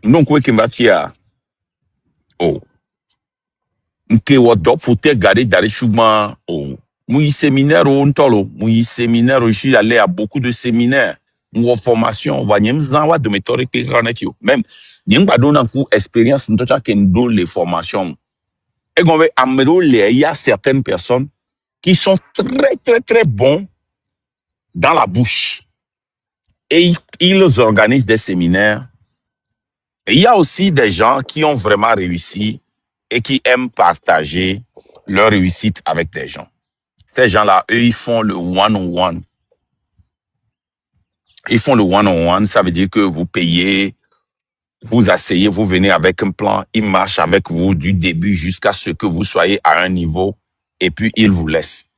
Donc, oui, Kimbatia. Oh. Nke wadop faut te garder d'aller chouma. Oh. Moi, séminaire, on tolo. Moi, séminaire, je suis allé à beaucoup de séminaires. Moi, formation, on va n'y avoir de méthode qui est même. N'y a pas donné une expérience, nous avons qu'une les formations. Et qu'on veut améliorer, il y a certaines personnes qui sont très, très, très bons dans la bouche. Et ils organisent des séminaires. Et il y a aussi des gens qui ont vraiment réussi et qui aiment partager leur réussite avec des gens. Ces gens-là, eux, ils font le one-on-one. Ils font le one-on-one, ça veut dire que vous payez, vous asseyez, vous venez avec un plan, ils marchent avec vous du début jusqu'à ce que vous soyez à un niveau et puis ils vous laissent.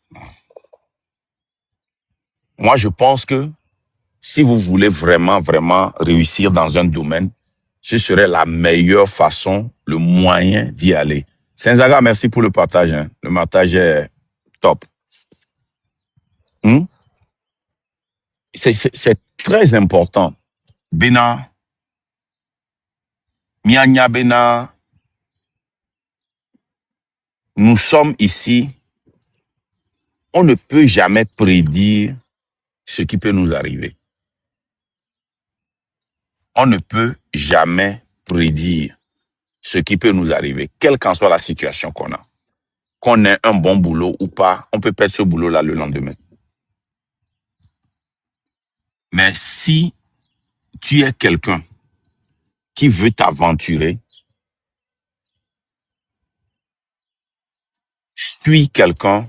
Moi, je pense que si vous voulez vraiment, vraiment réussir dans un domaine, ce serait la meilleure façon, le moyen d'y aller. Senzaga, merci pour le partage. Hein. Le partage est top. C'est très important. Bena, Mianya Bena, nous sommes ici. On ne peut jamais prédire ce qui peut nous arriver. On ne peut jamais prédire ce qui peut nous arriver, quelle qu'en soit la situation qu'on a. Qu'on ait un bon boulot ou pas, on peut perdre ce boulot-là le lendemain. Mais si tu es quelqu'un qui veut t'aventurer, suis quelqu'un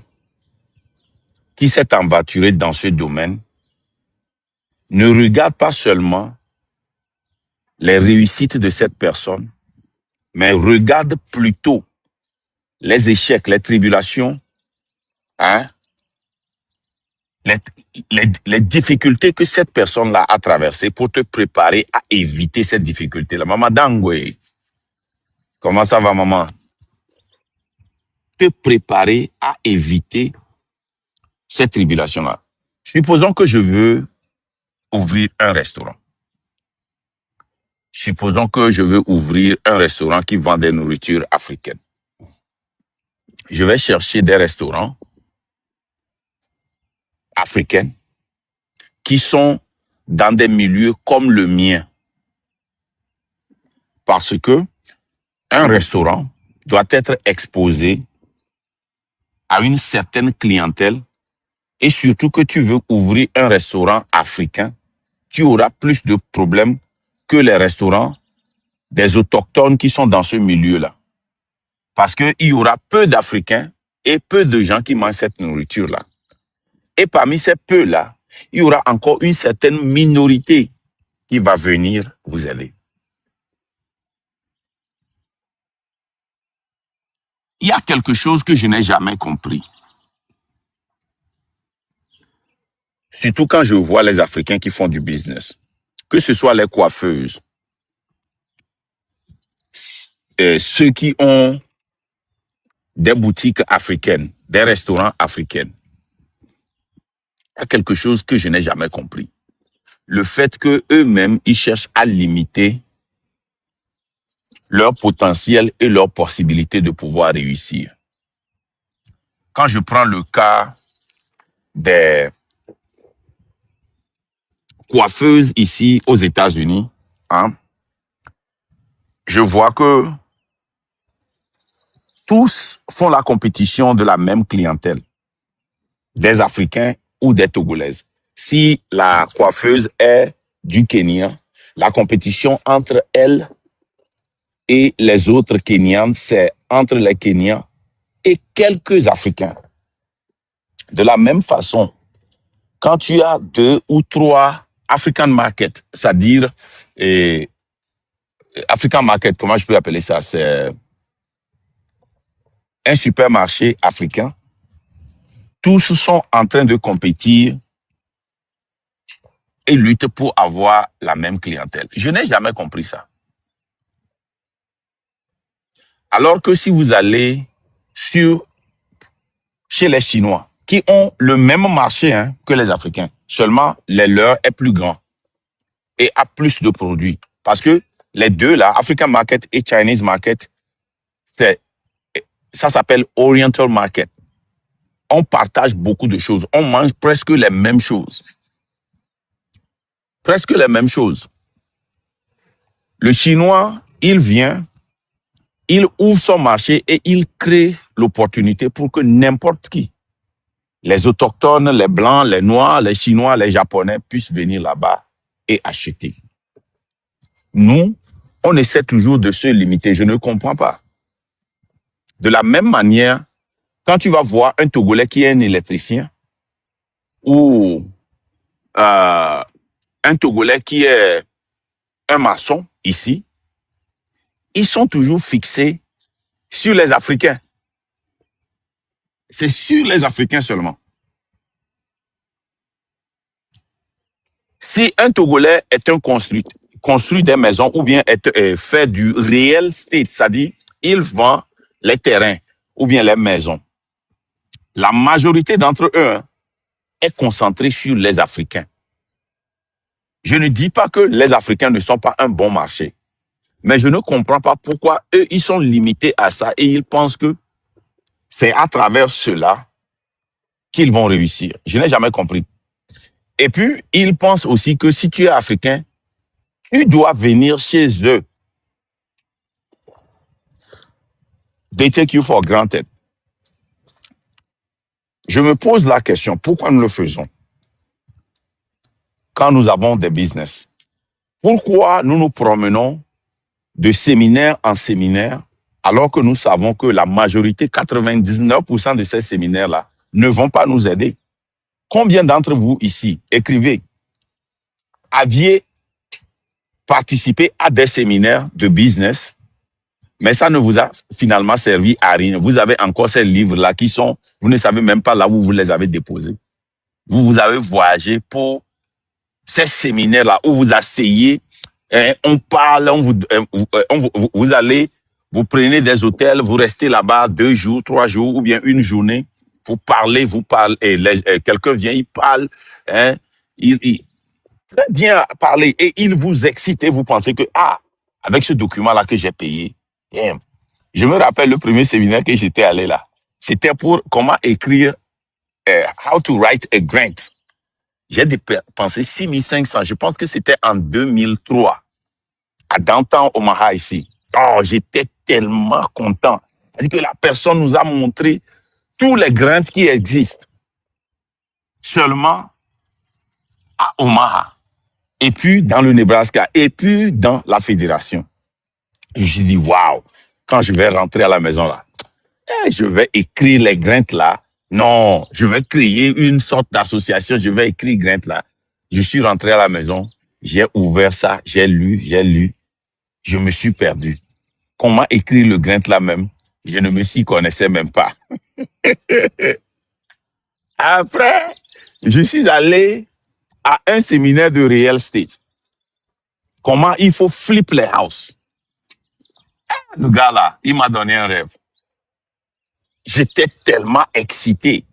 qui s'est aventuré dans ce domaine, ne regarde pas seulement les réussites de cette personne, mais regarde plutôt les échecs, les tribulations, hein, les difficultés que cette personne-là a traversées pour te préparer à éviter cette difficulté-là. Maman Dangwe, comment ça va, maman? Te préparer à éviter cette tribulation-là. Supposons que je veux ouvrir un restaurant. Supposons que je veux ouvrir un restaurant qui vend des nourritures africaines. Je vais chercher des restaurants africains qui sont dans des milieux comme le mien. Parce que un restaurant doit être exposé à une certaine clientèle et surtout que tu veux ouvrir un restaurant africain, tu auras plus de problèmes que les restaurants des autochtones qui sont dans ce milieu-là. Parce qu'il y aura peu d'Africains et peu de gens qui mangent cette nourriture-là. Et parmi ces peu-là, il y aura encore une certaine minorité qui va venir vous aider. Il y a quelque chose que je n'ai jamais compris. Surtout quand je vois les Africains qui font du business. Que ce soit les coiffeuses, ceux qui ont des boutiques africaines, des restaurants africains. Il y a quelque chose que je n'ai jamais compris. Le fait qu'eux-mêmes, ils cherchent à limiter leur potentiel et leur possibilité de pouvoir réussir. Quand je prends le cas des coiffeuses ici aux États-Unis, hein, je vois que tous font la compétition de la même clientèle, des Africains ou des Togolaises. Si la coiffeuse est du Kenya, la compétition entre elle et les autres Kenyans, c'est entre les Kenyans et quelques Africains. De la même façon, quand tu as 2 ou 3 African market, c'est-à-dire African market, comment je peux appeler ça? C'est un supermarché africain. Tous sont en train de compétir et luttent pour avoir la même clientèle. Je n'ai jamais compris ça. Alors que si vous allez chez les Chinois, qui ont le même marché que les Africains, seulement les leurs est plus grand et a plus de produits. Parce que Les deux là, African market et Chinese market, ça s'appelle Oriental market. On partage beaucoup de choses. On mange presque les mêmes choses. Presque les mêmes choses. Le Chinois, il vient, il ouvre son marché et il crée l'opportunité pour que n'importe qui, les autochtones, les blancs, les noirs, les chinois, les japonais puissent venir là-bas et acheter. Nous, on essaie toujours de se limiter. Je ne comprends pas. De la même manière, quand tu vas voir un Togolais qui est un électricien ou un Togolais qui est un maçon ici, ils sont toujours fixés sur les Africains. C'est sur les Africains seulement. Si un Togolais est un construit des maisons ou bien fait du real estate, c'est-à-dire il vend les terrains ou bien les maisons, la majorité d'entre eux est concentrée sur les Africains. Je ne dis pas que les Africains ne sont pas un bon marché, mais je ne comprends pas pourquoi eux, ils sont limités à ça et ils pensent que c'est à travers cela qu'ils vont réussir. Je n'ai jamais compris. Et puis, ils pensent aussi que si tu es africain, tu dois venir chez eux. They take you for granted. Je me pose la question, pourquoi nous le faisons quand nous avons des business? Pourquoi nous nous promenons de séminaire en séminaire alors que nous savons que la majorité, 99% de ces séminaires-là, ne vont pas nous aider? Combien d'entre vous ici, écrivez, aviez participé à des séminaires de business, mais ça ne vous a finalement servi à rien. Vous avez encore ces livres-là qui sont, vous ne savez même pas là où vous les avez déposés. Vous avez voyagé pour ces séminaires-là où vous asseyez, on parle, vous allez, vous prenez des hôtels, vous restez là-bas 2 jours, 3 jours ou bien une journée, vous parlez, et quelqu'un vient, il parle, il très bien parler et il vous excite et vous pensez que, avec ce document-là que j'ai payé, je me rappelle le premier séminaire que j'étais allé là, c'était pour comment écrire, how to write a grant. J'ai dépensé 6500. Je pense que c'était en 2003, à Downtown Omaha ici. Oh, j'étais tellement content. C'est-à-dire que la personne nous a montré tous les grants qui existent seulement à Omaha, et puis dans le Nebraska, et puis dans la fédération. Je me suis dit, waouh, quand je vais rentrer à la maison là, je vais écrire les grants là. Non, je vais créer une sorte d'association, je vais écrire grant là. Je suis rentré à la maison, j'ai ouvert ça, j'ai lu, je me suis perdu. Comment écrire le grant là même? Je ne me s'y connaissais même pas. Après, je suis allé à un séminaire de real estate. Comment il faut flip les houses. Le gars là, il m'a donné un rêve. J'étais tellement excité.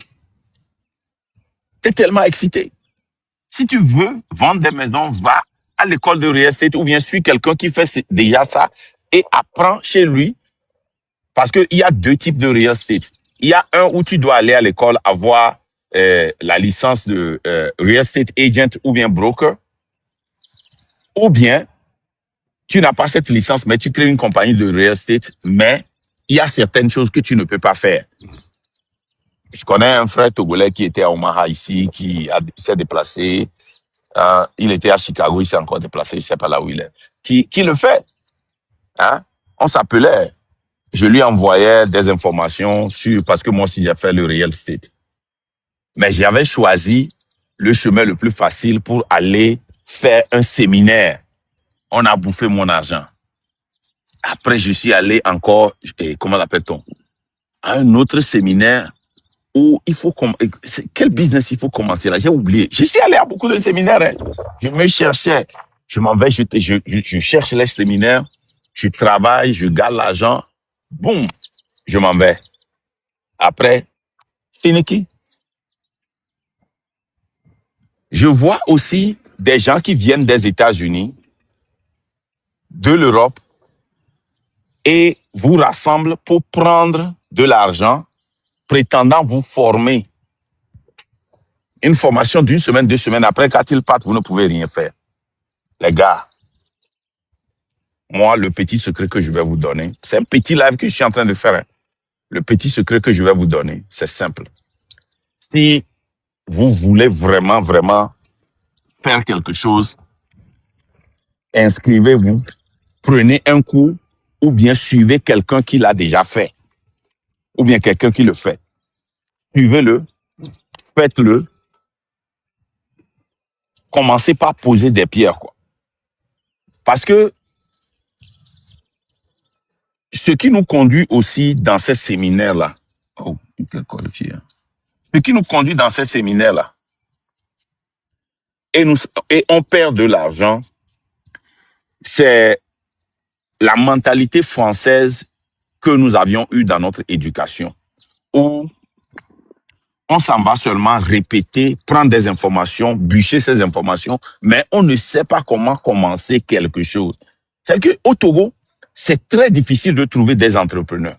Si tu veux vendre des maisons, va à l'école de real estate ou bien suis quelqu'un qui fait déjà ça et apprends chez lui. Parce qu'il y a 2 types de real estate. Il y a un où tu dois aller à l'école avoir la licence de real estate agent ou bien broker. Ou bien, tu n'as pas cette licence, mais tu crées une compagnie de real estate, mais il y a certaines choses que tu ne peux pas faire. Je connais un frère togolais qui était à Omaha ici, qui s'est déplacé. Il était à Chicago, il s'est encore déplacé, je ne sais pas là où il est. Qui le fait. On s'appelait. Je lui envoyais des informations parce que moi aussi j'ai fait le real estate. Mais j'avais choisi le chemin le plus facile pour aller faire un séminaire. On a bouffé mon argent. Après, je suis allé encore, comment l'appelle-t-on, à un autre séminaire où il faut... Quel business il faut commencer là? J'ai oublié. Je suis allé à beaucoup de séminaires. Je me cherchais. Je m'en vais, je cherche les séminaires. Je travaille, je garde l'argent. Boum, je m'en vais. Après, finicky. Je vois aussi des gens qui viennent des États-Unis, de l'Europe et vous rassemblent pour prendre de l'argent, prétendant vous former. Une formation d'une semaine, 2 semaines après, quand ils partent, vous ne pouvez rien faire. Les gars, moi, le petit secret que je vais vous donner, c'est un petit live que je suis en train de faire. Le petit secret que je vais vous donner, c'est simple. Si vous voulez vraiment, vraiment faire quelque chose, inscrivez-vous, prenez un cours ou bien suivez quelqu'un qui l'a déjà fait ou bien quelqu'un qui le fait. Suivez-le, faites-le, commencez par poser des pierres, quoi. Parce que ce qui nous conduit aussi dans ces séminaires-là, ce qui nous conduit dans ces séminaires-là, et on perd de l'argent, c'est la mentalité française que nous avions eue dans notre éducation, où on s'en va seulement répéter, prendre des informations, bûcher ces informations, mais on ne sait pas comment commencer quelque chose. C'est qu'au Togo, c'est très difficile de trouver des entrepreneurs.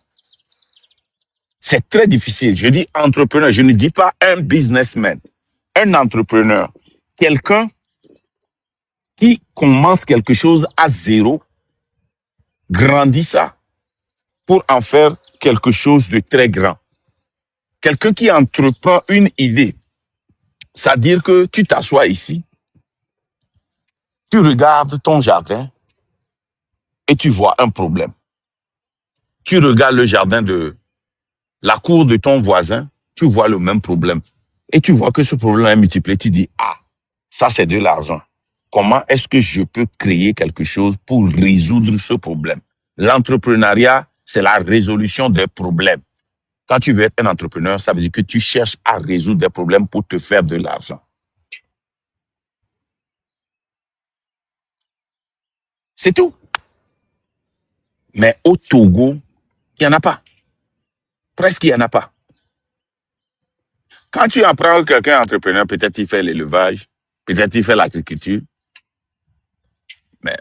C'est très difficile. Je dis entrepreneur, je ne dis pas un businessman. Un entrepreneur, quelqu'un qui commence quelque chose à zéro, grandit ça pour en faire quelque chose de très grand. Quelqu'un qui entreprend une idée, c'est-à-dire que tu t'assois ici, tu regardes ton jardin et tu vois un problème. Tu regardes le jardin de la cour de ton voisin, tu vois le même problème. Et tu vois que ce problème est multiplié. Tu dis, ah, ça c'est de l'argent. Comment est-ce que je peux créer quelque chose pour résoudre ce problème? L'entrepreneuriat, c'est la résolution des problèmes. Quand tu veux être un entrepreneur, ça veut dire que tu cherches à résoudre des problèmes pour te faire de l'argent. C'est tout. Mais au Togo, il n'y en a pas. Presque, il n'y en a pas. Quand tu apprends que quelqu'un est entrepreneur, peut-être il fait l'élevage, peut-être il fait l'agriculture, mais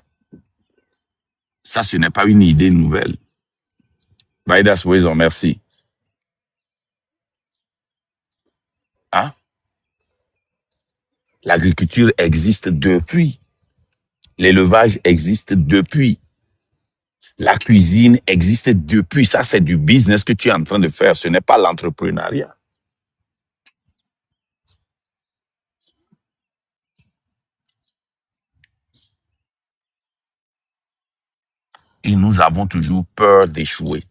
ça, ce n'est pas une idée nouvelle. Baidas Wezon, merci. Hein? L'agriculture existe depuis. L'élevage existe depuis. La cuisine existe depuis. Ça, c'est du business que tu es en train de faire. Ce n'est pas l'entrepreneuriat. Et nous avons toujours peur d'échouer.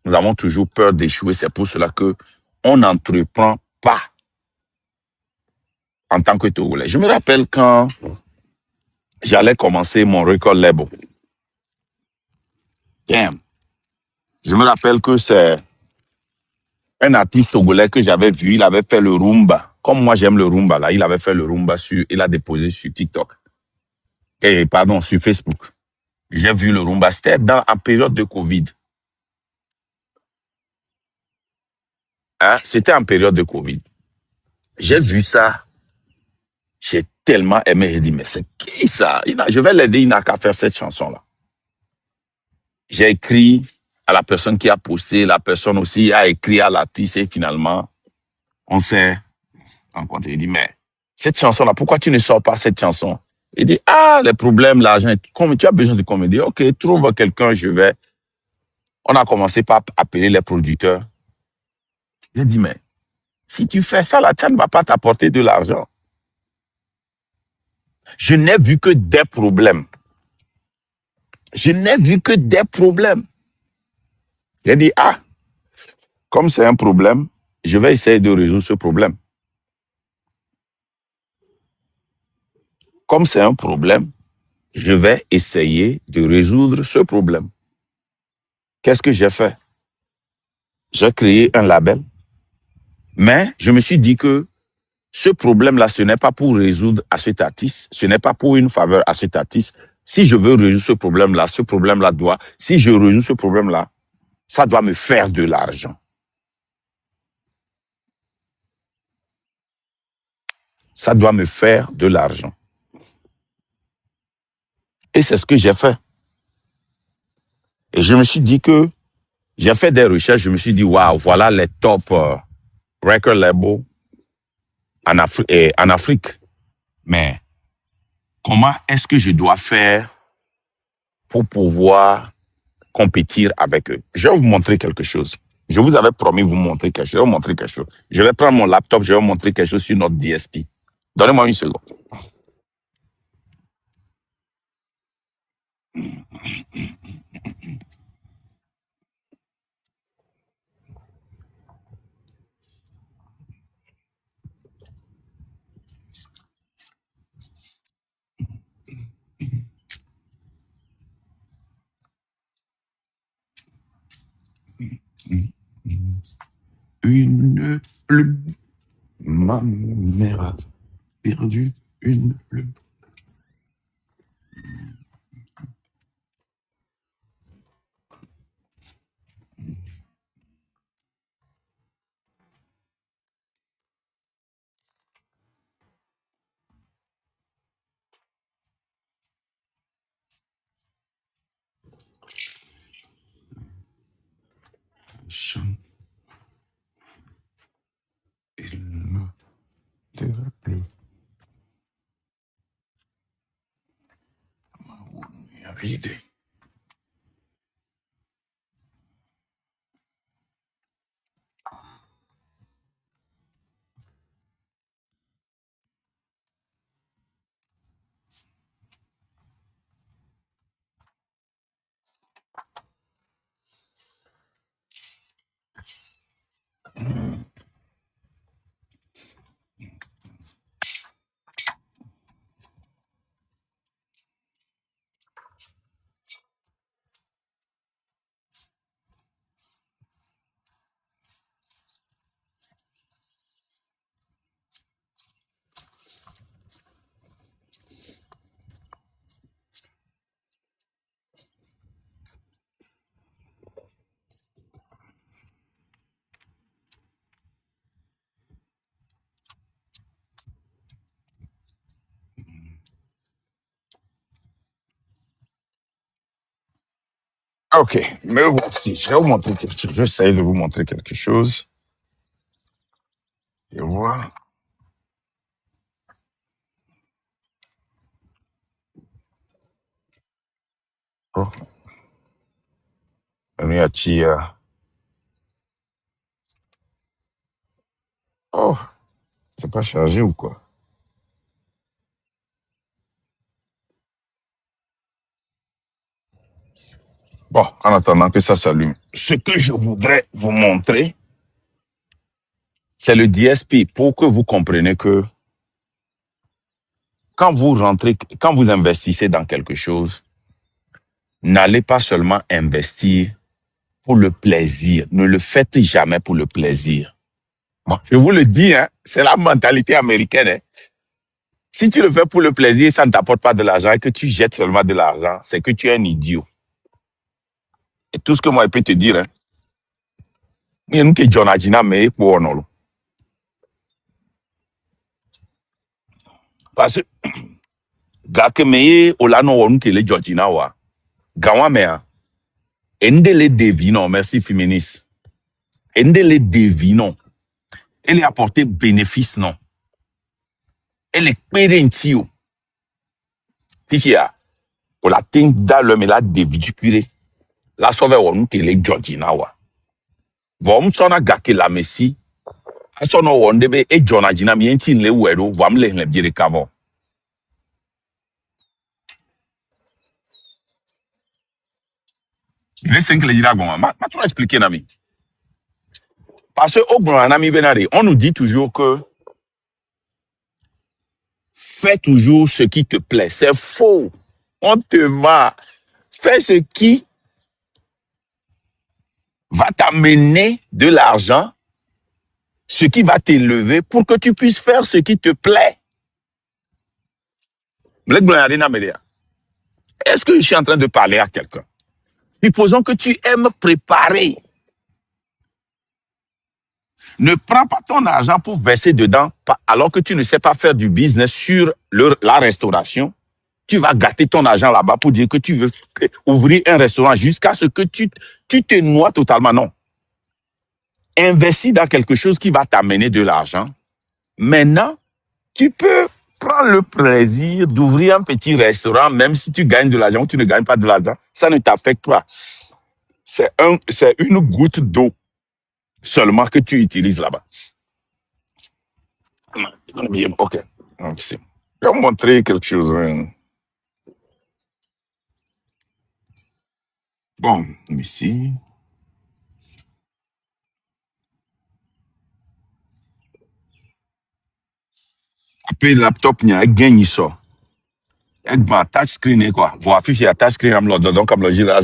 Nous avons toujours peur d'échouer. C'est pour cela que on n'entreprend pas en tant que Togolais. Je me rappelle quand j'allais commencer mon record label. Damn. Je me rappelle que c'est un artiste togolais que j'avais vu. Il avait fait le rumba. Comme moi, j'aime le rumba, là. Il avait fait le rumba il a déposé sur TikTok. Pardon, sur Facebook. J'ai vu le rumba. C'était en période de Covid. Hein? C'était en période de Covid. J'ai vu ça. J'ai tellement aimé. J'ai dit, mais c'est qui ça? Je vais l'aider, il n'a qu'à faire cette chanson-là. J'ai écrit à la personne qui a posté, la personne aussi a écrit à l'artiste et finalement, on s'est rencontré. Il dit, mais cette chanson-là, pourquoi tu ne sors pas cette chanson? Il dit, ah, les problèmes, l'argent, tu as besoin de comédie. Ok, trouve quelqu'un, je vais. On a commencé par appeler les producteurs. J'ai dit, mais si tu fais ça, là, ça ne va pas t'apporter de l'argent. Je n'ai vu que des problèmes. Je n'ai vu que des problèmes. J'ai dit, ah, comme c'est un problème, je vais essayer de résoudre ce problème. Comme c'est un problème, je vais essayer de résoudre ce problème. Qu'est-ce que j'ai fait? J'ai créé un label, mais je me suis dit que ce problème-là, ce n'est pas pour résoudre à cet artiste, ce n'est pas pour une faveur à cet artiste. Si je veux résoudre ce problème-là doit, si je résous ce problème-là, ça doit me faire de l'argent. Ça doit me faire de l'argent. Et c'est ce que j'ai fait. Et je me suis dit que j'ai fait des recherches, je me suis dit, waouh, voilà les top record labels en Afrique. Mais comment est-ce que je dois faire pour pouvoir compétir avec eux? Je vais vous montrer quelque chose. Je vous avais promis de vous montrer quelque chose. Je vais vous montrer quelque chose. Je vais prendre mon laptop, je vais vous montrer quelque chose sur notre DSP. Donnez-moi une seconde. Une plume. Ma mère a perdu une plume. Il me dira plus. Vide. Ok, me voici. Je vais vous montrer quelque chose. J'essaie de vous montrer quelque chose. Et voilà. Oh, lui a tiré. Oh, c'est pas chargé ou quoi? Bon, en attendant que ça s'allume, ce que je voudrais vous montrer, c'est le DSP pour que vous compreniez que quand vous rentrez, quand vous investissez dans quelque chose, n'allez pas seulement investir pour le plaisir. Ne le faites jamais pour le plaisir. Bon, je vous le dis, hein, c'est la mentalité américaine. Hein. Si tu le fais pour le plaisir, ça ne t'apporte pas de l'argent et que tu jettes seulement de l'argent, c'est que tu es un idiot. Et tout ce que moi je peux te dire, hein, il y a une qui John Adjina, mais pour non. Parce que, gars que me olano wonu ke le Georgina wa, gawa mea, ende le devino, merci féministe, ende le devino, elle est apporté bénéfice non, elle est pérentio, tichia, pour la ting dans le me la deviducuré, la sauve wonu ke le Georgina wa, vom sona gake la messi, asono wonde be e John Adjina mi entin le wero, vom le biere kavo. Laissez que les gens ma trop expliquer nami. Parce que au grand ami Benare, on nous dit toujours que fais toujours ce qui te plaît. C'est faux. On te ment. Fais ce qui va t'amener de l'argent, ce qui va t'élever pour que tu puisses faire ce qui te plaît. Est-ce que je suis en train de parler à quelqu'un? Supposons que tu aimes préparer. Ne prends pas ton argent pour verser dedans alors que tu ne sais pas faire du business sur la restauration. Tu vas gâter ton argent là-bas pour dire que tu veux ouvrir un restaurant jusqu'à ce que tu te noies totalement. Non. Investis dans quelque chose qui va t'amener de l'argent. Maintenant, tu peux prendre le plaisir d'ouvrir un petit restaurant, même si tu gagnes de l'argent ou tu ne gagnes pas de l'argent. Ça ne t'affecte pas. C'est une goutte d'eau seulement que tu utilises là-bas. OK. Merci. Je vais vous montrer quelque chose. Bon, ici. Après, le laptop, il y a un gain ici. Il y a un touchscreen, quoi. Vous affichez un touchscreen, donc, comme le gilet,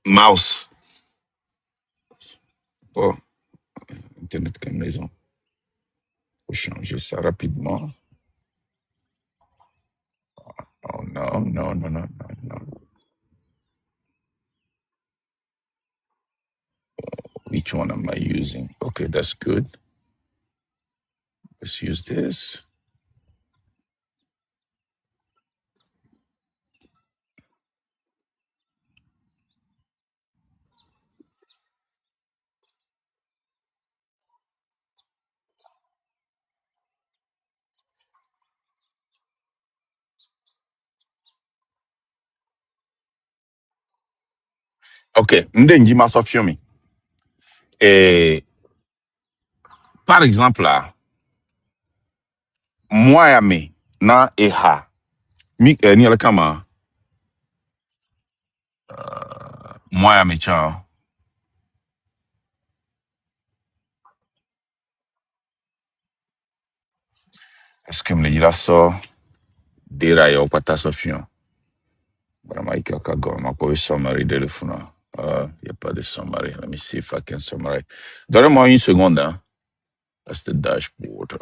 mouse. Oh, Internet comme maison. Il faut changer ça rapidement. Oh, non, non, non, non, non, non. Which one am I using? Okay, that's good. Let's use this. OK, Ndenji Masofiomi. Et par exemple, là, moi, na eha. Mi, ni ala kama. Moi, chan. Est-ce que me dit là ça? Dera yo pata Sofion. Vraiment, il y a un summary de le fond. Il n'y a pas de summary. Let me see if I can summarize. Donne-moi une seconde. Hein. That's the dashboard.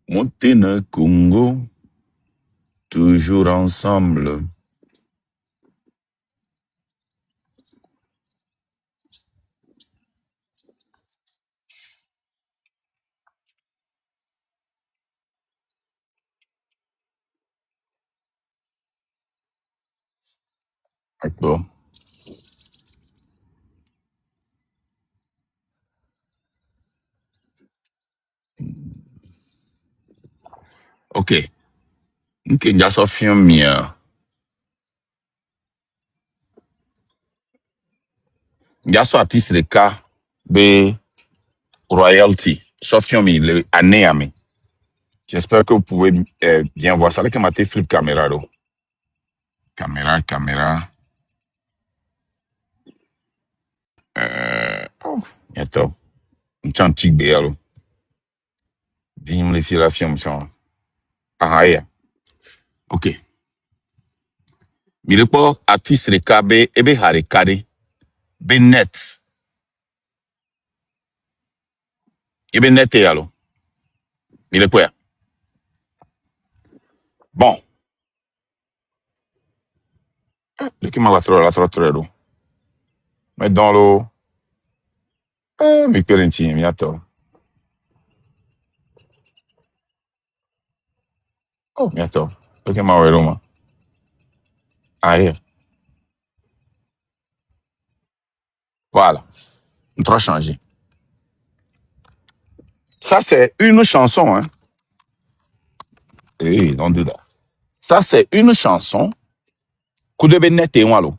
Montena Congo, toujours ensemble. D'accord. OK. Ok, já só filme. Já só artiste de cas de royalty. Só filme le année à mi. J'espère que vous pouvez bien voir ça. Avec ma flip caméra. Là. Caméra. Oh, bientôt. Un petit béalo. Dis-moi les filles la film. Ah, yeah. OK. Mais le pas artiste de cas be ebe harikari. Be net. Ebe net et alors. Il est quoi? Bon. Le qui m'a la trop. Mais dans l'eau. Mi parenti, mi attends. Oh, mi attends. Le qui m'a ouvert Roma. Ah, yeah. Voilà. On va changer. Ça, c'est une chanson, hein. Hey, don't do that. Ça, c'est une chanson que devait net et walo.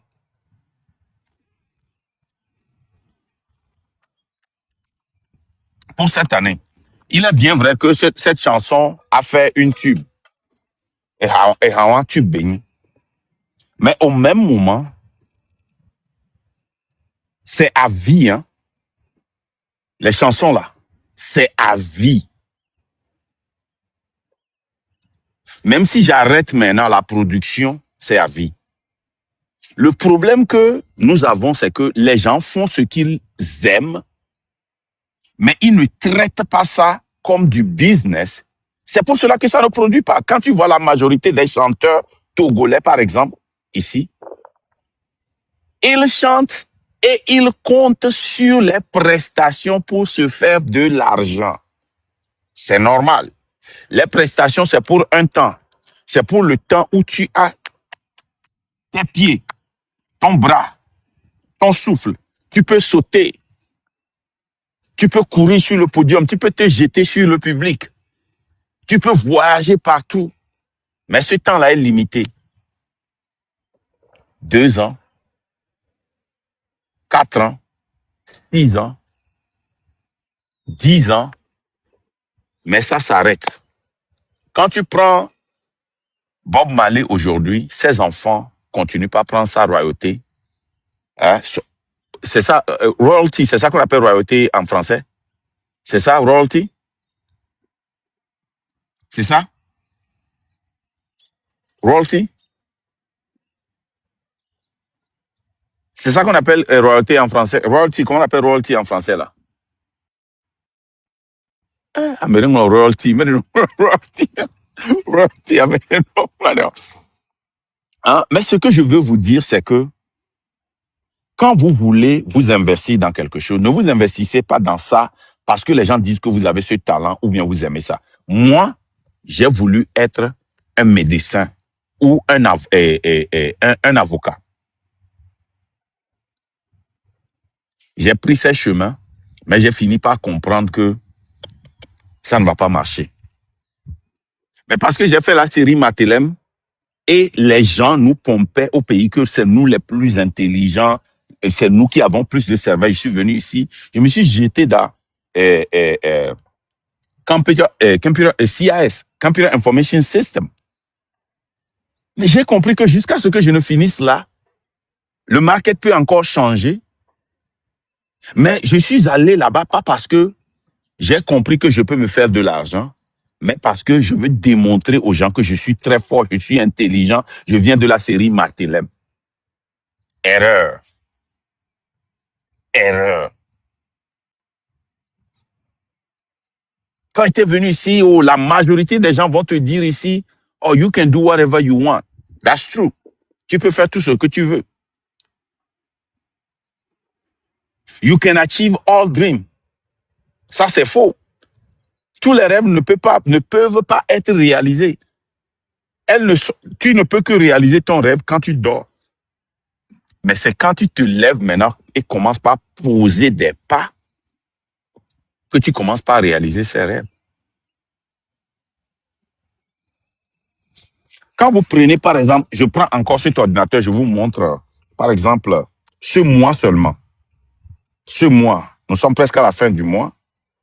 Pour cette année. Il est bien vrai que cette chanson a fait une tube. Et a un tube béni. Mais au même moment, c'est à vie, hein. Les chansons là, c'est à vie. Même si j'arrête maintenant la production, c'est à vie. Le problème que nous avons, c'est que les gens font ce qu'ils aiment Mais ils ne traitent pas ça comme du business. C'est pour cela que ça ne produit pas. Quand tu vois la majorité des chanteurs togolais, par exemple, ici, ils chantent et ils comptent sur les prestations pour se faire de l'argent. C'est normal. Les prestations, c'est pour un temps. C'est pour le temps où tu as tes pieds, ton bras, ton souffle. Tu peux sauter. Tu peux courir sur le podium. Tu peux te jeter sur le public. Tu peux voyager partout. Mais ce temps-là est limité. 2 ans, 4 ans, 6 ans, 10 ans. Mais ça s'arrête. Quand tu prends Bob Marley aujourd'hui, ses enfants continuent pas à prendre sa royauté. Hein? C'est ça, royalty, c'est ça qu'on appelle royauté en français. C'est ça, royalty? C'est ça? Royalty? C'est ça qu'on appelle royauté en français. Royalty, comment on appelle royalty en français là? Américain, royalty, mais royalty, royalty, américain, hein? Mais ce que je veux vous dire, c'est que quand vous voulez vous investir dans quelque chose, ne vous investissez pas dans ça parce que les gens disent que vous avez ce talent ou bien vous aimez ça. Moi, j'ai voulu être un médecin ou un avocat. J'ai pris ces chemins, mais j'ai fini par comprendre que ça ne va pas marcher. Mais parce que j'ai fait la série Mathelem et les gens nous pompaient au pays que c'est nous les plus intelligents, et c'est nous qui avons plus de cerveau. Je suis venu ici, je me suis jeté dans CIS, Computer Information System. Mais j'ai compris que jusqu'à ce que je ne finisse là, le market peut encore changer. Mais je suis allé là-bas pas parce que j'ai compris que je peux me faire de l'argent, mais parce que je veux démontrer aux gens que je suis très fort, je suis intelligent, je viens de la série Mathelem. Erreur. Erreur. Quand tu es venu ici, oh, la majorité des gens vont te dire ici, oh, you can do whatever you want. That's true. Tu peux faire tout ce que tu veux. You can achieve all dreams. Ça, c'est faux. Tous les rêves ne peuvent pas être réalisés. Tu ne peux que réaliser ton rêve quand tu dors. Mais c'est quand tu te lèves maintenant et commences par poser des pas que tu commences par réaliser ces rêves. Quand vous prenez, par exemple, je prends encore cet ordinateur, je vous montre, par exemple, ce mois seulement. Ce mois, nous sommes presque à la fin du mois.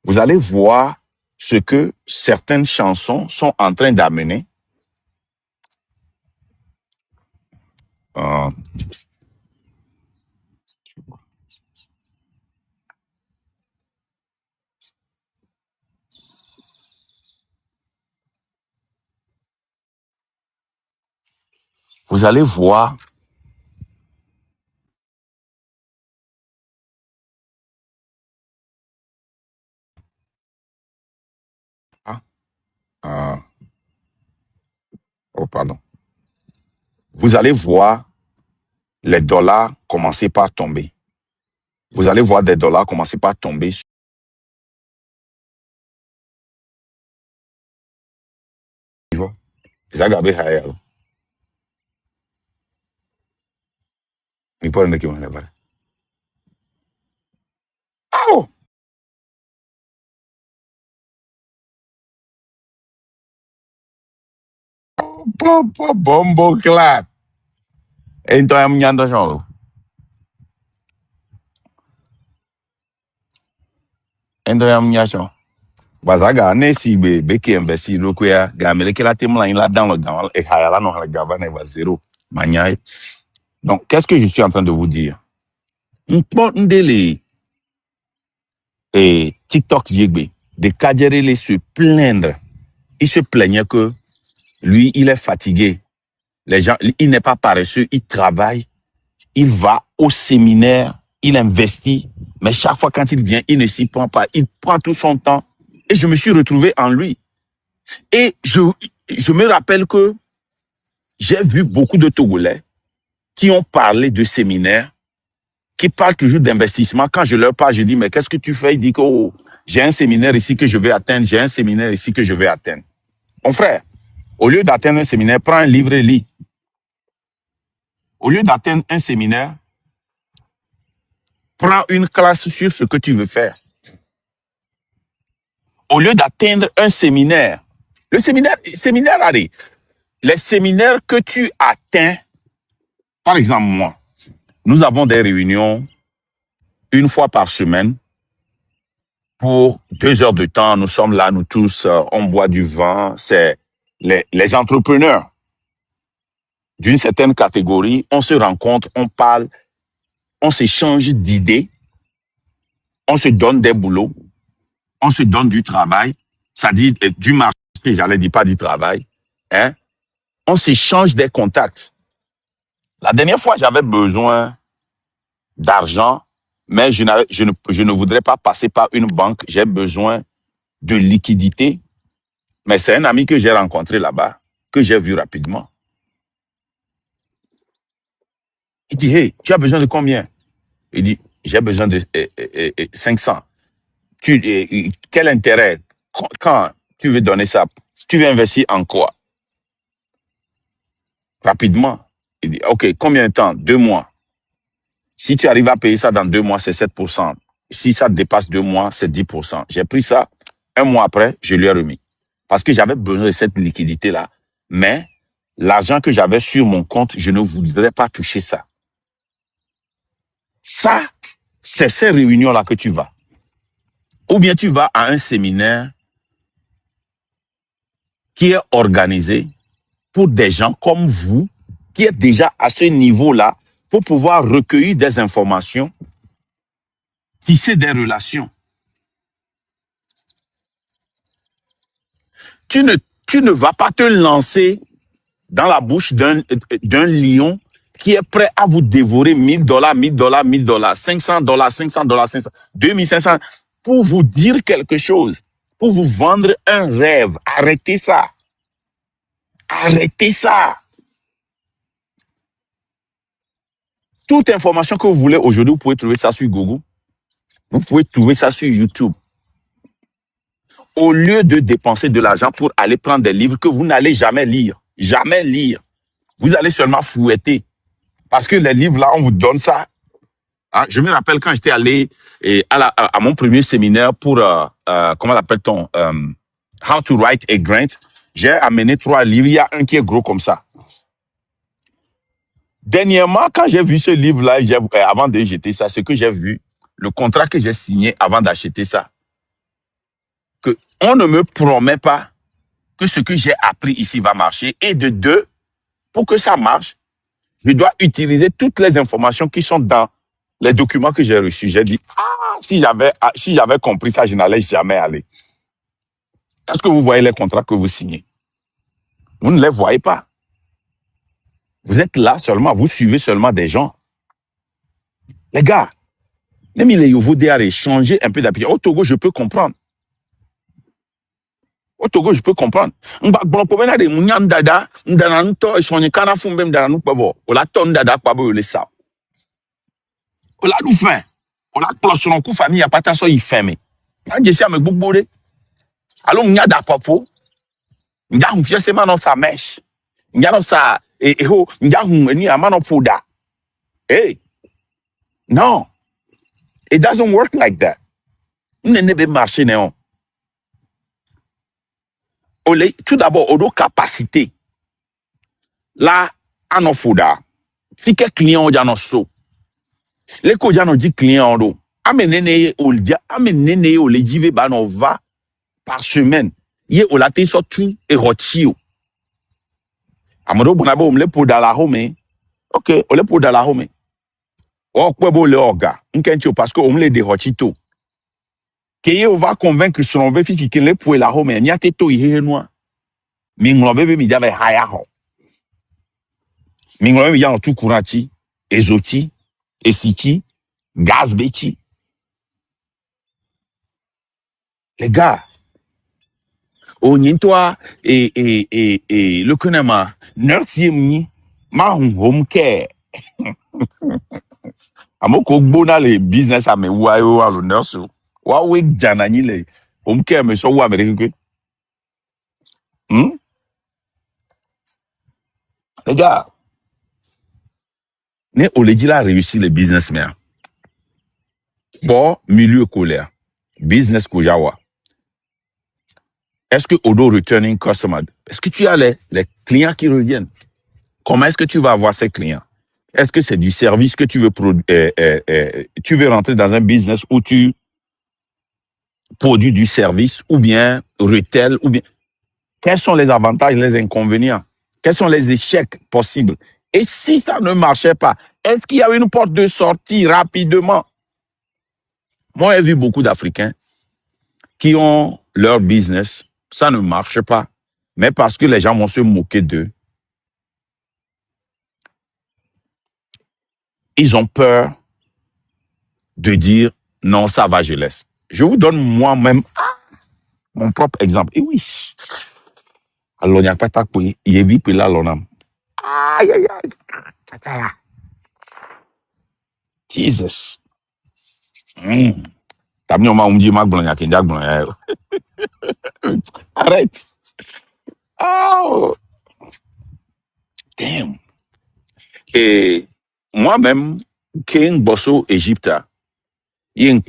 Vous allez voir ce que certaines chansons sont en train d'amener. Vous allez voir oh pardon. Vous allez voir les dollars commencer par tomber. Vous allez voir des dollars commencer par tomber. Zagabe Hayal. Oh! Bombo clap. Então é amanhã da jogo. Então é amanhã jogo. Bazaga nesse bebê que investir no que é gamele que ela tem lá dans le gama et hayala no hala gavana va zéro manhã. Donc qu'est-ce que je suis en train de vous dire? Un bon délai et TikTok Jigbe de Kadjerele se plaindre. Il se plaignait que lui il est fatigué. Les gens, il n'est pas paresseux, il travaille, il va au séminaire il investit, mais chaque fois quand il vient, il ne s'y prend pas. Il prend tout son temps. Et je me suis retrouvé en lui. Et je me rappelle que j'ai vu beaucoup de Togolais qui ont parlé de séminaires, qui parlent toujours d'investissement. Quand je leur parle, je dis, mais qu'est-ce que tu fais? Ils disent que oh, j'ai un séminaire ici que je vais atteindre, j'ai un séminaire ici que je vais atteindre. Mon frère, au lieu d'atteindre un séminaire, prends un livre et lis. Au lieu d'atteindre un séminaire, prends une classe sur ce que tu veux faire. Au lieu d'atteindre un séminaire, le séminaire, allez, les séminaires que tu atteins, par exemple moi, nous avons des réunions une fois par semaine pour 2 heures de temps. Nous sommes là, nous tous, on boit du vin. C'est les entrepreneurs d'une certaine catégorie, on se rencontre, on parle, on s'échange d'idées, on se donne des boulots, on se donne du travail, c'est-à-dire du marché, j'allais dire pas du travail, hein. On s'échange des contacts. La dernière fois, j'avais besoin d'argent, mais je ne voudrais pas passer par une banque. J'ai besoin de liquidité. Mais c'est un ami que j'ai rencontré là-bas, que j'ai vu rapidement. Il dit, hey, tu as besoin de combien? Il dit, j'ai besoin de 500. Quel intérêt? Quand tu veux donner ça, tu veux investir en quoi? Rapidement. Il dit, OK, combien de temps? 2 mois. Si tu arrives à payer ça dans 2 mois, c'est 7%. Si ça dépasse 2 mois, c'est 10%. J'ai pris ça. 1 mois après, je lui ai remis. Parce que j'avais besoin de cette liquidité-là. Mais l'argent que j'avais sur mon compte, je ne voudrais pas toucher ça. Ça, c'est ces réunions-là que tu vas. Ou bien tu vas à un séminaire qui est organisé pour des gens comme vous, qui êtes déjà à ce niveau-là, pour pouvoir recueillir des informations, tisser des relations. Tu ne vas pas te lancer dans la bouche d'un lion qui est prêt à vous dévorer $1000, $1000, $1000, $500, $500, 500, 2500 pour vous dire quelque chose, pour vous vendre un rêve. Arrêtez ça. Arrêtez ça. Toute information que vous voulez aujourd'hui, vous pouvez trouver ça sur Google. Vous pouvez trouver ça sur YouTube. Au lieu de dépenser de l'argent pour aller prendre des livres que vous n'allez jamais lire, vous allez seulement fouetter. Parce que les livres là, on vous donne ça. Hein? Je me rappelle quand j'étais allé à mon premier séminaire pour, comment l'appelle-t-on, How to Write a Grant, j'ai amené 3 livres. Il y a un qui est gros comme ça. Dernièrement, quand j'ai vu ce livre-là, avant de jeter ça, ce que j'ai vu, le contrat que j'ai signé avant d'acheter ça, que on ne me promet pas que ce que j'ai appris ici va marcher. Et de 2, pour que ça marche, je dois utiliser toutes les informations qui sont dans les documents que j'ai reçus. J'ai dit, si j'avais compris ça, je n'allais jamais aller. Est-ce que vous voyez les contrats que vous signez? Vous ne les voyez pas. Vous êtes là seulement, vous suivez seulement des gens. Les gars, même les Yovodé à changer un peu d'habitude. Au Togo, je peux comprendre. Au Togo, je peux comprendre. Ola du fin. Ola cloche non ku famille apata so ifeme. Anje si ame gbogbo de. Alo nya da popo. Nya hu fiese ma no sa mesh. Nya no sa ho nya hu eni ama no foda. Hey. No. It doesn't work like that. Ne be marcher néon. Tout d'abord, odo capacité. Là, ano foda. Fike client o jano so. Les gens dit client do. Amenene o le jive ba no va par semaine. Ye o la te so tout et rotio. Amado bonabo omle pour dans la home. OK, o le pour dans la home. O kwebo le orga. Nkencho parce que omle de rotito. Keye o va convaincre son be fi ki le pour la home. Nya te to ihe noa. Mi nglobe be mi jave haya ho. Mi nglobe mi ya tout courati, ezoti, esiki. Gaz Bechi. Les gars, Onyintoa et le kunama, nurse yemni, ma home care. Amoko gbona le business ame wa yo alo nurse. Wa we jana ni le home care me so wa Amerique. Hmm? Les gars, ne Olejila a réussi le business mais. Bon, milieu colère. Business Kojawa. Est-ce que Odo returning customer? Est-ce que tu as les clients qui reviennent? Comment est-ce que tu vas avoir ces clients? Est-ce que c'est du service que tu veux tu veux rentrer dans un business où tu produis du service ou bien retail ou bien quels sont les avantages, les inconvénients? Quels sont les échecs possibles? Et si ça ne marchait pas, est-ce qu'il y a une porte de sortie rapidement? Moi, j'ai vu beaucoup d'Africains qui ont leur business, ça ne marche pas, mais parce que les gens vont se moquer d'eux, ils ont peur de dire non, ça va, je laisse. Je vous donne moi-même mon propre exemple. Et oui, alors il n'y a pas de quoi, il est vite là, l'on aïe, aïe, aïe. Jesus. T'as mis au moins un dit, arrête. Oh, damn. Et moi-même, King Bosso Égypte, il y a un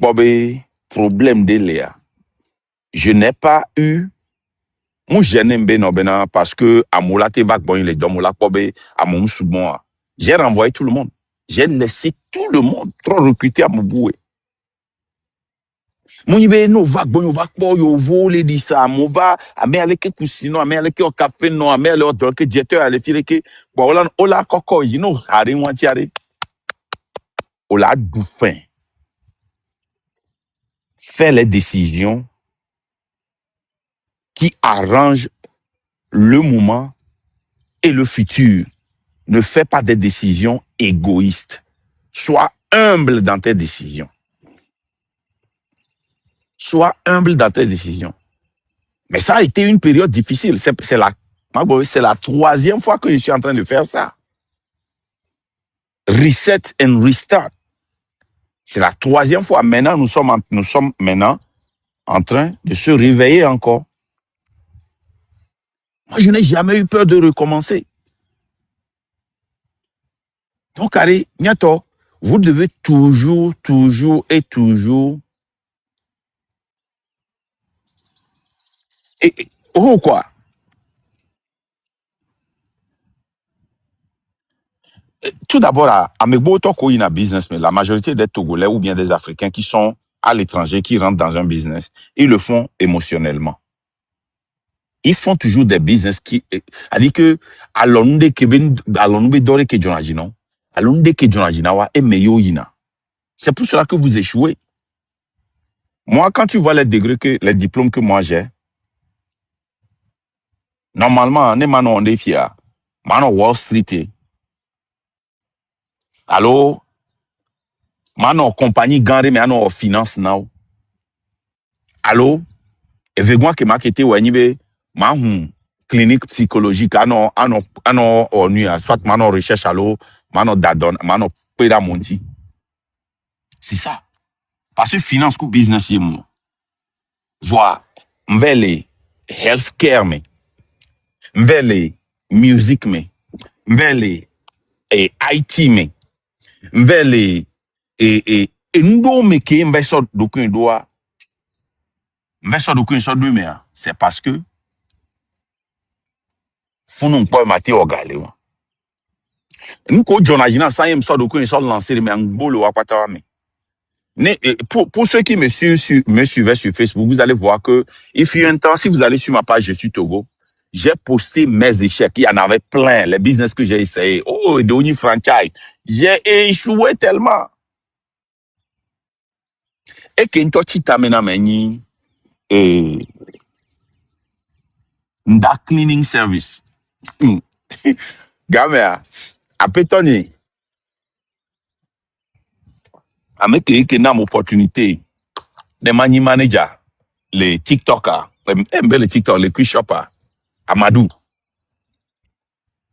problème de Léa. Je n'ai pas eu mon gêne parce que Amoula te va bon les domola pobe à mon soubon. J'ai renvoyé tout le monde. J'ai laissé tout le monde trop recruter à mon boué. Mon ybe no va bon va po yo volé dit ça mon va ame avec kusino ame avec au café no ame le do que directeur aller filer que bon ola koko you know hari wan tiare ola du fin fait les décisions qui arrangent le moment et le futur. Ne fais pas des décisions égoïstes. Sois humble dans tes décisions. Sois humble dans tes décisions. Mais ça a été une période difficile. C'est la troisième fois que je suis en train de faire ça. Reset and restart. C'est la troisième fois. Maintenant, nous sommes maintenant en train de se réveiller encore. Moi, je n'ai jamais eu peur de recommencer. Donc, allez, Niato, vous devez toujours oh quoi? Tout d'abord, à Megbo Toko, il y a un business, mais la majorité des Togolais ou bien des Africains qui sont à l'étranger, qui rentrent dans un business, ils le font émotionnellement. Ils font toujours des business qui, c'est-à-dire que, c'est pour cela que vous échouez. Moi, quand tu vois les degrés les diplômes que moi j'ai, normalement, on est fiers. Wall Street. Alors, compagnie gare, mais en finance now. Alors, et que marketé ou nibe clinique psychologique ano onu soit mano recherche allo mano dadon mano peda monti. C'est ça. Parce que finance ou business yemo. Voir m'vele healthcare me, m'vele music me, m'vele IT me, m'vele ndo me ke m'veso dokun doa. M'veso dokun so do me c'est parce que funu pas maté ogale. Nko Jonagina ça y me sort dokun so lancer me ngolo apata me. Pour ceux qui me suivaient sur Facebook, vous allez voir que, il fut un temps, si vous allez sur ma page Je suis Togo, j'ai posté mes échecs. Il y en avait plein, les business que j'ai essayé. Oh, Doni franchise. J'ai échoué tellement. Et que nto chita mena meni, et, nda cleaning service. Gamea, apetoni. Avec qui n'a opportunité de mani manager les TikTokers, les TikTok, les quick shoppers, Amadou,